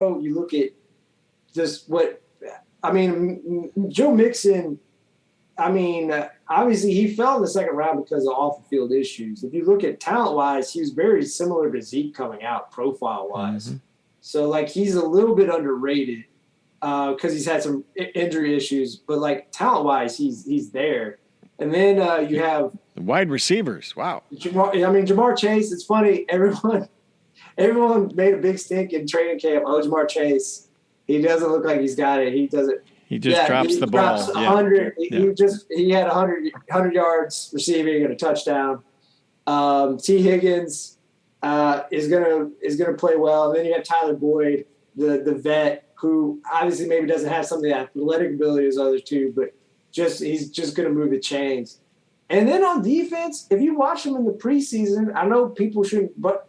you look at just Joe Mixon. Obviously he fell in the second round because of off the field issues. If you look at talent wise, he was very similar to Zeke coming out profile wise. Mm-hmm. So like he's a little bit underrated because he's had some injury issues, but like talent wise, he's there. And then you have the wide receivers. Wow. Jamar Chase. It's funny. Everyone made a big stink in training camp. Oh, Jamar Chase. He doesn't look like he's got it. He doesn't. He just drops the ball. Drops 100. He had 100 yards receiving and a touchdown. T. Higgins is gonna play well. And then you have Tyler Boyd, the vet, who obviously maybe doesn't have some of the athletic ability as others two, but he's just gonna move the chains. And then on defense, if you watch them in the preseason, I know people shouldn't, but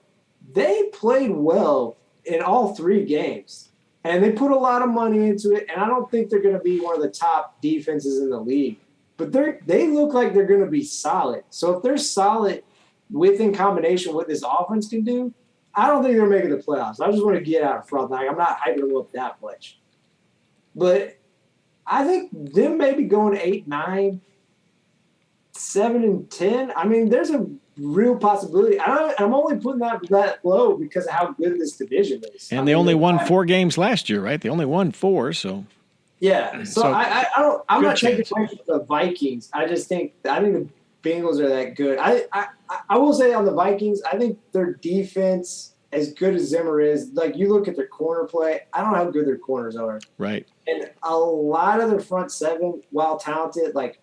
they played well in all three games. And they put a lot of money into it, and I don't think they're going to be one of the top defenses in the league. But they look like they're going to be solid. So if they're solid in combination with what this offense can do, I don't think they're making the playoffs. I just want to get out in front. Like, I'm not hyping them up that much. But I think them maybe going 8-9, 7-10. I mean, there's a real possibility. I'm only putting that low because of how good this division is. And they only won 4 games last year, right? They only won 4, so. Yeah, so I'm not taking away from the Vikings. I think the Bengals are that good. I will say on the Vikings, I think their defense, as good as Zimmer is, like you look at their corner play, I don't know how good their corners are. Right. And a lot of their front seven, while talented, like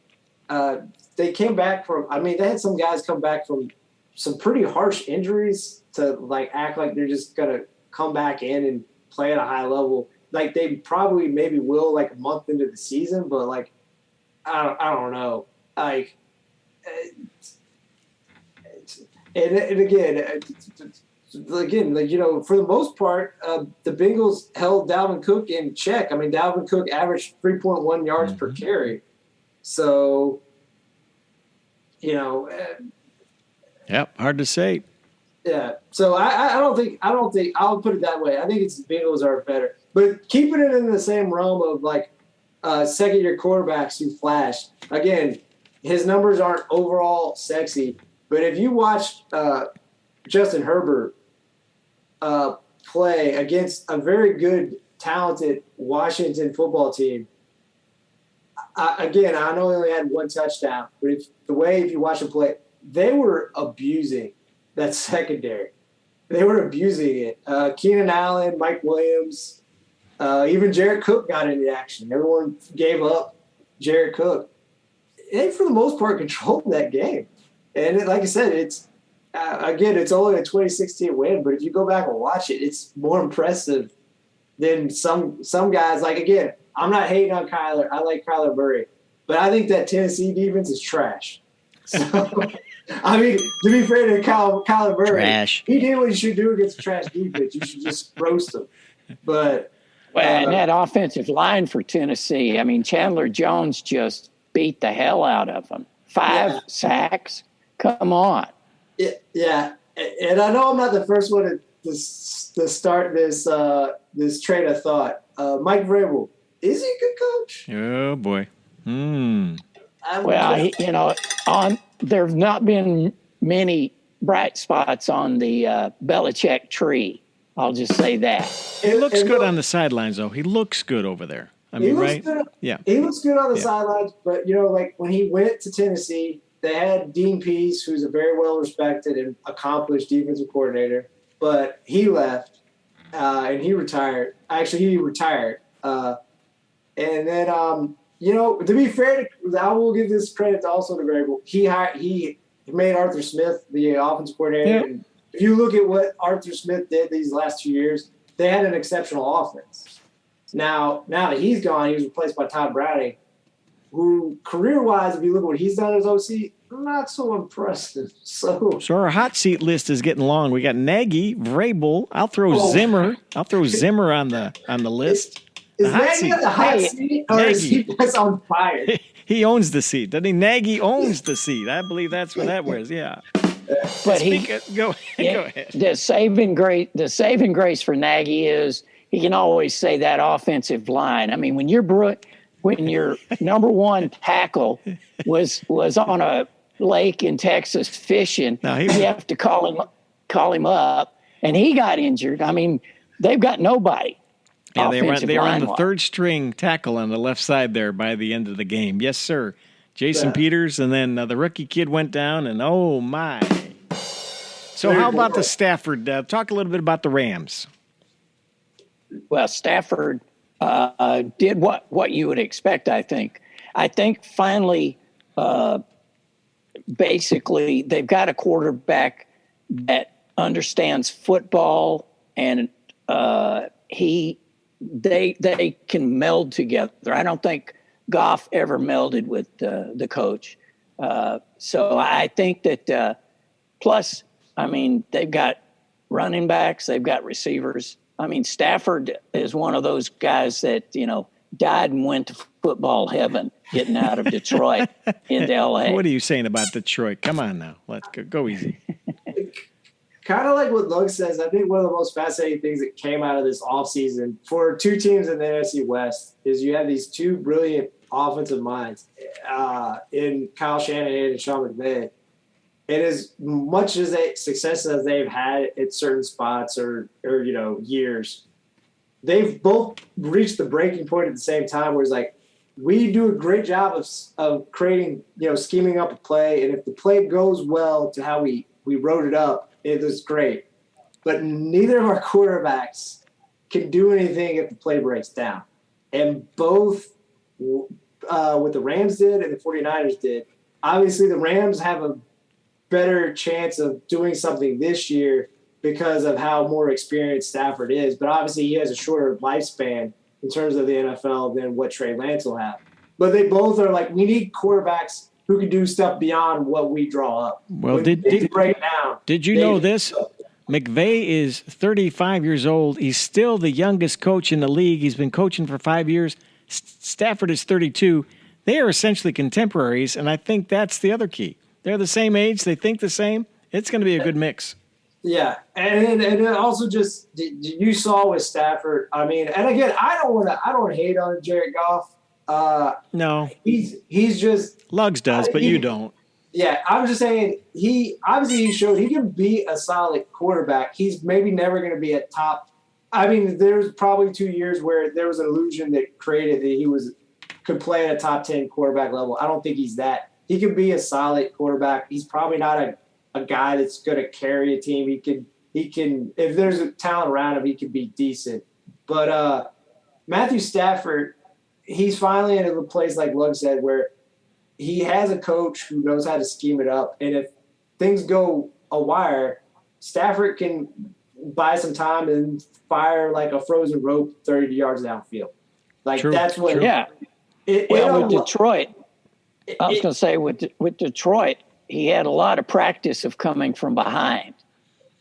they came back they had some guys come back from some pretty harsh injuries to like act like they're just going to come back in and play at a high level. Like they probably maybe will like a month into the season, but like, I don't know. Like, and again, like, you know, for the most part, the Bengals held Dalvin Cook in check. I mean, Dalvin Cook averaged 3.1 yards per carry. So, you know. Yep, hard to say. Yeah. So I don't think I'll put it that way. I think it's the Bengals are better. But keeping it in the same realm of like second-year quarterbacks who flashed. Again, his numbers aren't overall sexy, but if you watch Justin Herbert play against a very good, talented Washington football team, again, I know he only had one touchdown, but if you watch him play, they were abusing that secondary. They were abusing it. Keenan Allen, Mike Williams, even Jared Cook got into action. Everyone gave up Jared Cook. They, for the most part, controlled that game. And like I said, it's only a 2016 win, but if you go back and watch it, it's more impressive than some guys. Like, again, I'm not hating on Kyler. I like Kyler Murray. But I think that Tennessee defense is trash. So, I mean, to be fair to Kyler Murray, trash. He did what you should do against a trash defense. You should just roast them. But and that offensive line for Tennessee, I mean, Chandler Jones just beat the hell out of them. 5 sacks. Come on. Yeah. And I know I'm not the first one to start this train of thought. Mike Vrabel, is he a good coach? Oh, boy. Well, there have not been many bright spots on the Belichick tree. I'll just say that. He looks good on the sidelines, though. He looks good over there. I mean, right? Yeah. He looks good on the sidelines, but, you know, like when he went to Tennessee, they had Dean Pease, who's a very well-respected and accomplished defensive coordinator, but he left and he retired. Actually, he retired. And then, you know, to be fair, I will give this credit also to Vrabel. He made Arthur Smith the offensive coordinator. Yeah. And if you look at what Arthur Smith did these last 2 years, they had an exceptional offense. Now that he's gone, he was replaced by Todd Browning, who career-wise, if you look at what he's done as OC, not so impressive. So our hot seat list is getting long. We got Nagy, Vrabel. I'll throw Zimmer. I'll throw Zimmer on the list. Is Nagy on the hot seat, or is he just on fire? He owns the seat, doesn't he? Nagy owns the seat. I believe that's what that was. Yeah. But go ahead. The saving grace for Nagy is he can always say that offensive line. I mean, when your number one tackle was on a lake in Texas fishing, you have to call him up, and he got injured. I mean, they've got nobody. Yeah, they were on the third string tackle on the left side there by the end of the game. Yes, sir. Jason Peters, and then the rookie kid went down, and oh my. So how about the Stafford? Talk a little bit about the Rams. Well, Stafford did what you would expect, I think. I think finally, basically, they've got a quarterback that understands football, and they can meld together. I don't think Goff ever melded with the coach. So I think that plus, I mean, they've got running backs, they've got receivers. I mean, Stafford is one of those guys that, died and went to football heaven getting out of Detroit into L.A. What are you saying about Detroit? Come on now. Let's go easy. Kind of like what Lug says, I think one of the most fascinating things that came out of this offseason for two teams in the NFC West is you have these two brilliant offensive minds in Kyle Shanahan and Sean McVay. And as much as success as they've had at certain spots or years, they've both reached the breaking point at the same time where it's like, we do a great job of creating, scheming up a play. And if the play goes well to how we wrote it up, it was great. But neither of our quarterbacks can do anything if the play breaks down. And both what the Rams did and the 49ers did, obviously the Rams have a better chance of doing something this year because of how more experienced Stafford is. But obviously he has a shorter lifespan in terms of the NFL than what Trey Lance will have. But they both are like, we need quarterbacks who can do stuff beyond what we draw up. Well, did you know this? McVay is 35 years old. He's still the youngest coach in the league. He's been coaching for 5 years. Stafford is 32. They are essentially contemporaries, and I think that's the other key. They're the same age. They think the same. It's going to be a good mix. Yeah, and also just you saw with Stafford. I mean, and again, I don't want to hate on Jared Goff. No, he's just Lugs does, but you don't. Yeah, I'm just saying he showed he can be a solid quarterback. He's maybe never going to be at top. I mean, there's probably 2 years where there was an illusion that created that he could play at a top 10 quarterback level. I don't think he's that. He can be a solid quarterback. He's probably not a guy that's going to carry a team. He can if there's a talent around him, he can be decent. But Matthew Stafford, he's finally in a place like Lug said where he has a coach who knows how to scheme it up. And if things go a wire, Stafford can buy some time and fire like a frozen rope 30 yards downfield. Like True. That's what. Yeah. With Detroit. I was going to say with Detroit, he had a lot of practice of coming from behind.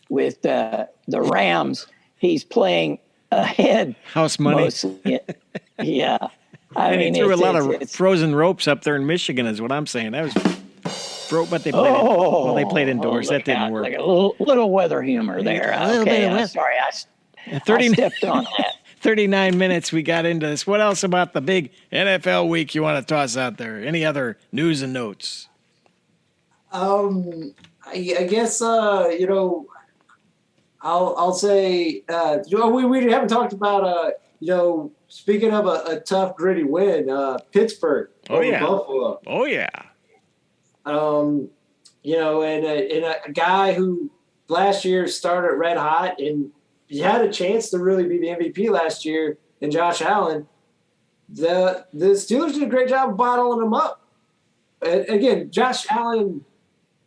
With the Rams, he's playing ahead. House money. Mostly. Yeah. I mean, he threw a lot of frozen ropes up there in Michigan is what I'm saying. That was but they played they played indoors. That didn't work. Like a little weather humor there. Okay, I'm sorry. I stepped on that. 39 minutes we got into this. What else about the big NFL week you want to toss out there? Any other news and notes? I guess I'll say we haven't talked about speaking of a tough gritty win, Pittsburgh over Buffalo. Oh yeah. And a guy who last year started red hot and he had a chance to really be the MVP last year in Josh Allen. The Steelers did a great job of bottling him up. And again, Josh Allen,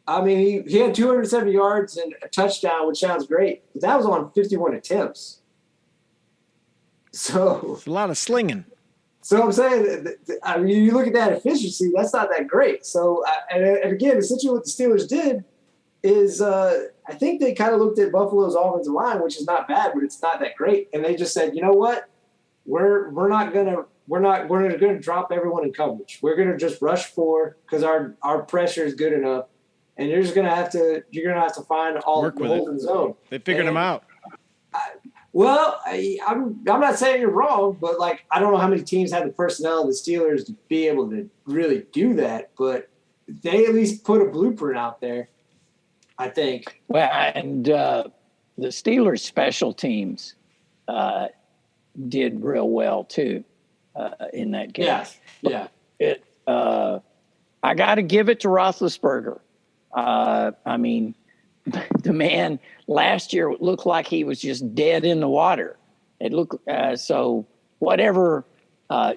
I mean, he had 270 yards and a touchdown, which sounds great, but that was on 51 attempts. So it's a lot of slinging. So I'm saying, I mean, you look at that efficiency, that's not that great. So, and again, essentially what the Steelers did is I think they kind of looked at Buffalo's offensive line, which is not bad, but it's not that great. And they just said, you know what? We're going to drop everyone in coverage. We're going to just rush four because our pressure is good enough. And you're going to have to find all the holes in the zone. They figured them out. Well, I'm not saying you're wrong, but like I don't know how many teams have the personnel of the Steelers to be able to really do that, but they at least put a blueprint out there, I think. Well, and the Steelers special teams did real well too in that game. Yeah. I got to give it to Roethlisberger. I mean, the man last year looked like he was just dead in the water. It looked so whatever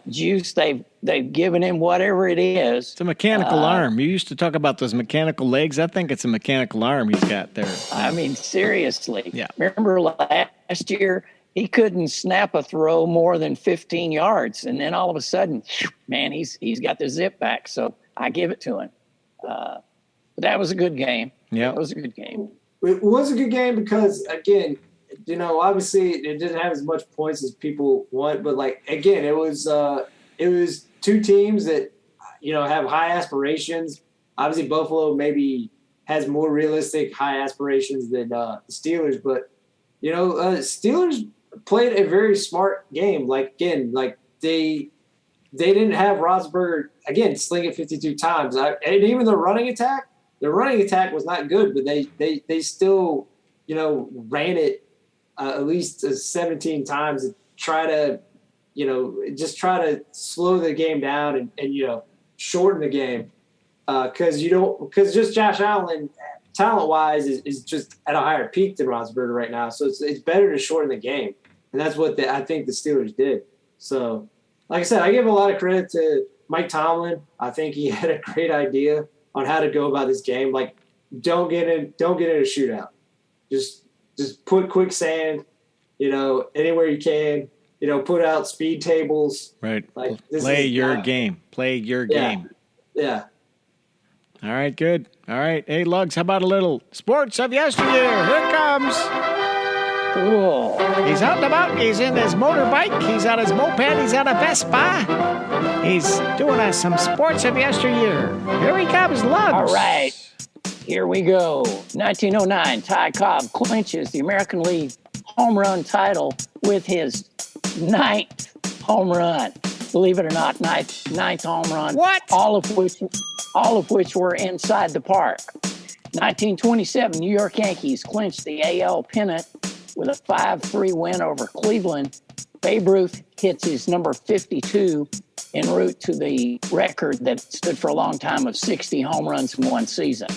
juice they've given him, whatever it is. It's a mechanical arm. You used to talk about those mechanical legs. I think it's a mechanical arm he's got there. I mean, seriously. Yeah. Remember last year, he couldn't snap a throw more than 15 yards. And then all of a sudden, man, he's got the zip back. So I give it to him. But that was a good game. Yeah. It was a good game. It was a good game because, again, obviously it didn't have as much points as people want, but like again, it was two teams that have high aspirations. Obviously, Buffalo maybe has more realistic high aspirations than the Steelers, but Steelers played a very smart game. Like again, like they didn't have Roethlisberger again sling it 52 times, and even the running attack. The running attack was not good, but they still ran it at least 17 times and try to try to slow the game down and shorten the game because just Josh Allen talent wise is just at a higher peak than Roethlisberger right now, so it's better to shorten the game, and that's what I think the Steelers did. So like I said, I give a lot of credit to Mike Tomlin. I think he had a great idea on how to go about this game. Like, don't get in a shootout. Just put quicksand, anywhere you can. Put out speed tables. Right. Like play your game. Play your game. Yeah. All right, good. All right. Hey, Lugs, how about a little sports of yesteryear? Here it comes. Cool. He's out and about. He's in his motorbike. He's on his moped. He's on a Vespa. He's doing us some sports of yesteryear. Here he comes, Lugs. All right. Here we go. 1909, Ty Cobb clinches the American League home run title with his 9th home run. Believe it or not, ninth home run. What? All of which were inside the park. 1927, New York Yankees clinched the AL pennant with a 5-3 win over Cleveland. Babe Ruth hits his number 52 en route to the record that stood for a long time of 60 home runs in one season.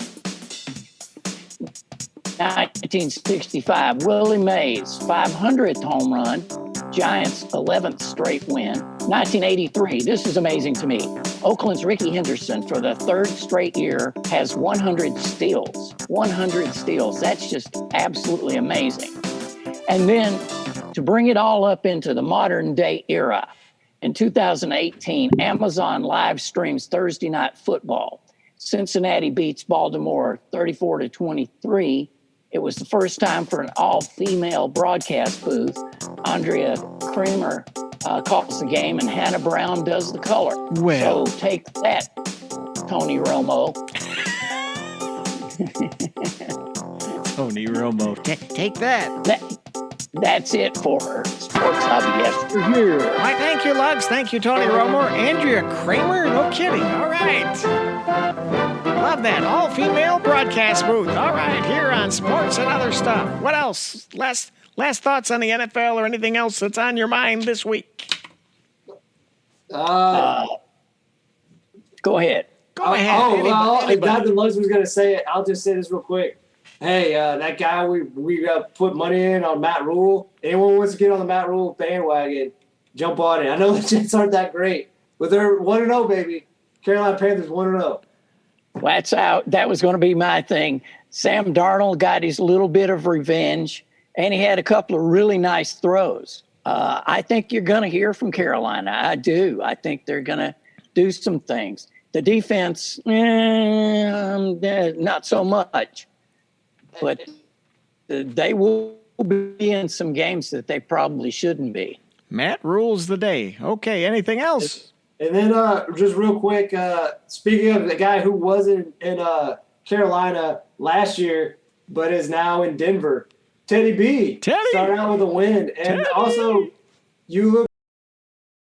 1965, Willie Mays' 500th home run, Giants' 11th straight win. 1983, this is amazing to me. Oakland's Ricky Henderson, for the 3rd straight year, has 100 steals. 100 steals. That's just absolutely amazing. And then to bring it all up into the modern day era, in 2018, Amazon live streams Thursday Night Football. Cincinnati beats Baltimore 34-23. It was the first time for an all-female broadcast booth. Andrea Kramer calls the game, and Hannah Brown does the color. Well. So take that, Tony Romo. Tony Romo. Take that. That's it for Sports Hub yesteryear. Why, thank you, Lugs. Thank you, Tony Romo. Andrea Kramer? No kidding. All right. Love that. All-female broadcast booth. All right, here on Sports and Other Stuff. What else? Last thoughts on the NFL or anything else that's on your mind this week? Go ahead. Go ahead. Not that Lugs was going to say it. I'll just say this real quick. Hey, that guy we put money in on Matt Rule. Anyone wants to get on the Matt Rule bandwagon, jump on it. I know the Jets aren't that great, but they're 1-0, baby. Carolina Panthers 1-0. That's out. That was going to be my thing. Sam Darnold got his little bit of revenge, and he had a couple of really nice throws. I think you're going to hear from Carolina. I do. I think they're going to do some things. The defense, not so much. But they will be in some games that they probably shouldn't be. Matt rules the day. Okay, anything else? And then just real quick, speaking of the guy who was in Carolina last year but is now in Denver, Teddy B Teddy! started out with a win. And also, you look